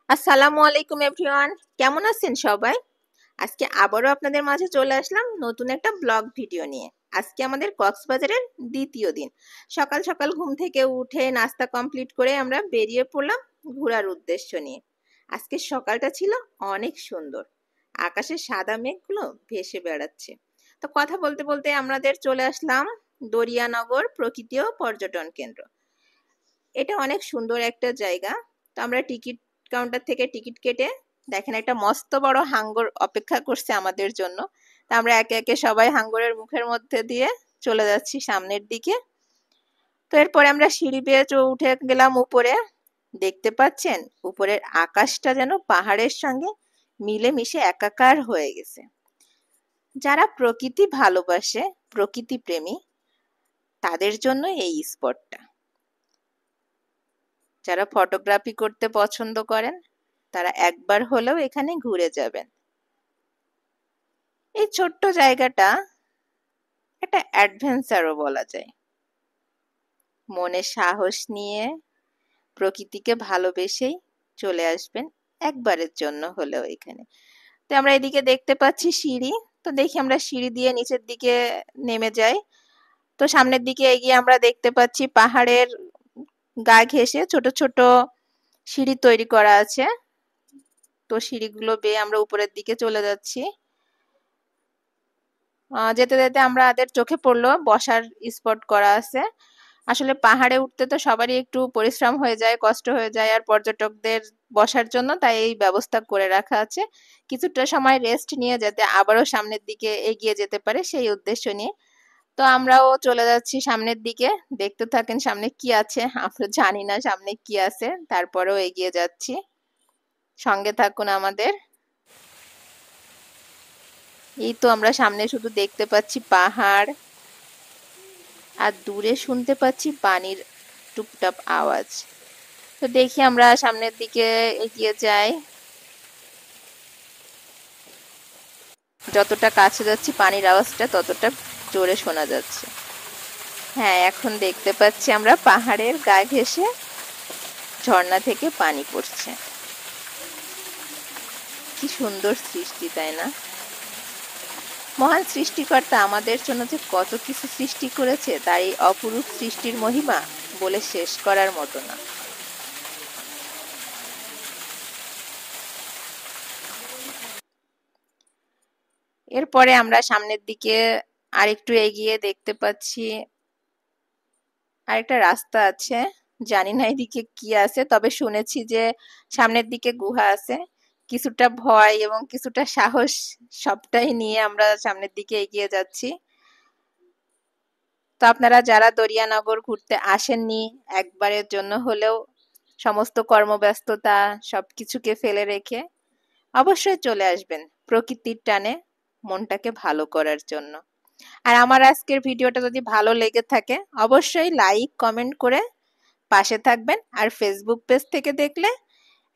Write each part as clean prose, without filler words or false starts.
আসসালামু আলাইকুম এভরিওয়ান, কেমন আছেন সবাই? আজকে আবারও আপনাদের মাঝে চলে আসলাম নতুন একটা ব্লগ ভিডিও নিয়ে। আজকে আমাদের কক্সবাজারের দ্বিতীয় দিন। সকাল সকাল ঘুম থেকে উঠে নাস্তা কমপ্লিট করে আমরা বেরিয়ে পড়লাম ঘোরার উদ্দেশ্য নিয়ে। আজকে সকালটা ছিল অনেক সুন্দর, আকাশে সাদা মেঘগুলো ভেসে বেড়াচ্ছে। তো কথা বলতে বলতে আমাদের চলে আসলাম দরিয়ানগর প্রকৃতি ও পর্যটন কেন্দ্র। এটা অনেক সুন্দর একটা জায়গা। তো আমরা টিকিট কাউন্টার থেকে টিকিট কেটে দেখেন একটা মস্ত বড় হাঙ্গর অপেক্ষা করছে আমাদের জন্য। তা আমরা একে একে সবাই হাঙ্গরের মুখের মধ্যে দিয়ে চলে যাচ্ছি সামনের দিকে। তো এরপরে আমরা সিঁড়ি বেয়ে উঠে গেলাম উপরে। দেখতে পাচ্ছেন উপরের আকাশটা যেন পাহাড়ের সঙ্গে মিলেমিশে একাকার হয়ে গেছে। যারা প্রকৃতি ভালোবাসে, প্রকৃতি প্রেমী, তাদের জন্য এই স্পটটা। যারা ফটোগ্রাফি করতে পছন্দ করেন তারা একবার হলেও এখানে ঘুরে যাবেন। এই ছোট্ট জায়গাটা একটা অ্যাডভেঞ্চারও বলা যায়। মনে সাহস নিয়ে প্রকৃতিকে ভালোবেসেই চলে আসবেন একবারের জন্য হলেও এখানে। তো আমরা এদিকে দেখতে পাচ্ছি সিঁড়ি। তো দেখি আমরা সিঁড়ি দিয়ে নিচের দিকে নেমে যাই। তো সামনের দিকে এগিয়ে আমরা দেখতে পাচ্ছি পাহাড়ের গা ঘেঁষে ছোট ছোট সিঁড়ি তৈরি করা আছে। তো সিঁড়িগুলো বেয়ে আমরা উপরের দিকে চলে যাচ্ছি। যেতে যেতে আমাদের চোখে পড়লো বসার স্পট করা আছে। আসলে পাহাড়ে উঠতে তো সবারই একটু পরিশ্রম হয়ে যায়, কষ্ট হয়ে যায়, আর পর্যটকদের বসার জন্য তাই এই ব্যবস্থা করে রাখা আছে। কিছুটা সময় রেস্ট নিয়ে যাতে আবারও সামনের দিকে এগিয়ে যেতে পারে সেই উদ্দেশ্য নিয়ে। তো আমরাও চলে যাচ্ছি সামনের দিকে। দেখতে থাকেন সামনে কি আছে। আমরা জানি না সামনে কি আছে, তারপরেও এগিয়ে যাচ্ছি। সঙ্গে থাকুন আমাদের। এই তো আমরা সামনে শুধু দেখতে পাচ্ছি পাহাড়, আর দূরে শুনতে পাচ্ছি পানির টুপটাপ আওয়াজ। তো দেখি আমরা সামনের দিকে এগিয়ে যাই। যতটা কাছে যাচ্ছি পানির আওয়াজটা ততটা জোরে শোনা যাচ্ছে। হ্যাঁ, এখন দেখতে পাচ্ছি আমরা পাহাড়ের গা ঘেঁষে ঝর্ণা থেকে পানি পড়ছে। কি সুন্দর সৃষ্টি, তাই না? মহান সৃষ্টিকর্তা আমাদের জন্য যে কত কিছু সৃষ্টি করেছে তার এই অপরূপ সৃষ্টির মহিমা বলে শেষ করার মতো না। এরপরে আমরা সামনের দিকে আরেকটু এগিয়ে দেখতে পাচ্ছি আরেকটা রাস্তা আছে। জানি না এদিকে কি আছে, তবে শুনেছি যে সামনের দিকে গুহা আছে। কিছুটা ভয় এবং কিছুটা সাহস সবটাই নিয়ে আমরা সামনের দিকে এগিয়ে যাচ্ছি। তো আপনারা যারা দরিয়ানগর ঘুরতে আসেননি, একবারের জন্য হলেও সমস্ত কর্মব্যস্ততা সবকিছুকে ফেলে রেখে অবশ্যই চলে আসবেন প্রকৃতির টানে মনটাকে ভালো করার জন্য। আর আমার আজকের ভিডিওটা যদি ভালো লেগে থাকে অবশ্যই লাইক কমেন্ট করে পাশে থাকবেন। আর ফেসবুক পেজ থেকে দেখলে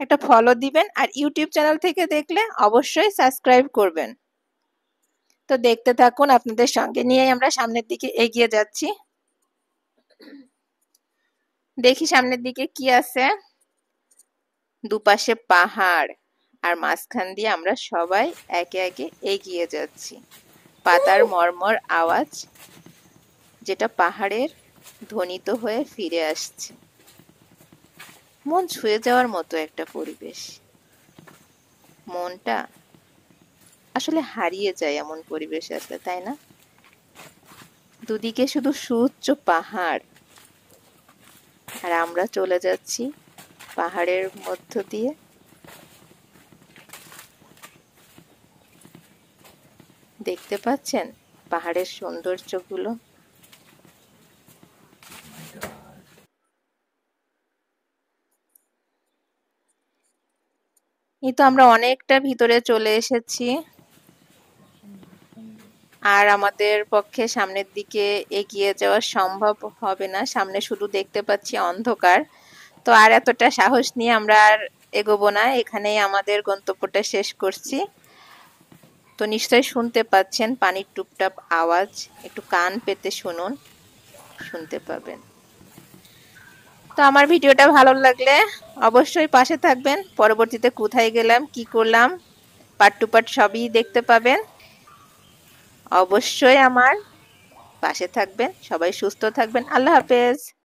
একটা ফলো দিবেন, আর ইউটিউব চ্যানেল থেকে দেখলে অবশ্যই সাবস্ক্রাইব করবেন। তো দেখতে থাকুন, আপনাদের সঙ্গে নিয়ে আমরা সামনের দিকে এগিয়ে যাচ্ছি। দেখি সামনের দিকে কি আছে। দুপাশে পাহাড়, আর মাঝখান দিয়ে আমরা সবাই একে একে এগিয়ে যাচ্ছি। পাতার মর্মর আওয়াজ যেটা পাহাড়ের ধ্বনিত হয়ে ফিরে আসছে। মন ছুঁয়ে যাওয়ার মতো একটা পরিবেশ। মনটা আসলে হারিয়ে যায় এমন পরিবেশ আসলে, তাই না? দুদিকে শুধু সুউচ্চ পাহাড়, আর আমরা চলে যাচ্ছি পাহাড়ের মধ্য দিয়ে। দেখতে পাচ্ছেন পাহাড়ের সৌন্দর্যগুলো। এই তো আমরা অনেকটা ভিতরে চলে এসেছি, আর আমাদের পক্ষে সামনের দিকে এগিয়ে যাওয়া সম্ভব হবে না। সামনে শুধু দেখতে পাচ্ছি অন্ধকার। তো আর এতটা সাহস নিয়ে আমরা আর এগোবো না, এখানেই আমাদের গন্তব্যটা শেষ করছি। তো নিশ্চয়ই শুনতে পাচ্ছেন পানির টুপটাপ আওয়াজ, একটু কান পেতে শুনুন, শুনতে পাবেন। তো আমার ভিডিওটা ভালো লাগলে অবশ্যই পাশে থাকবেন। পরবর্তীতে কোথায় গেলাম, কি করলাম, পার্ট টু পার্ট সবই দেখতে পাবেন। অবশ্যই আমার পাশে থাকবেন। সবাই সুস্থ থাকবেন। আল্লাহ হাফেজ।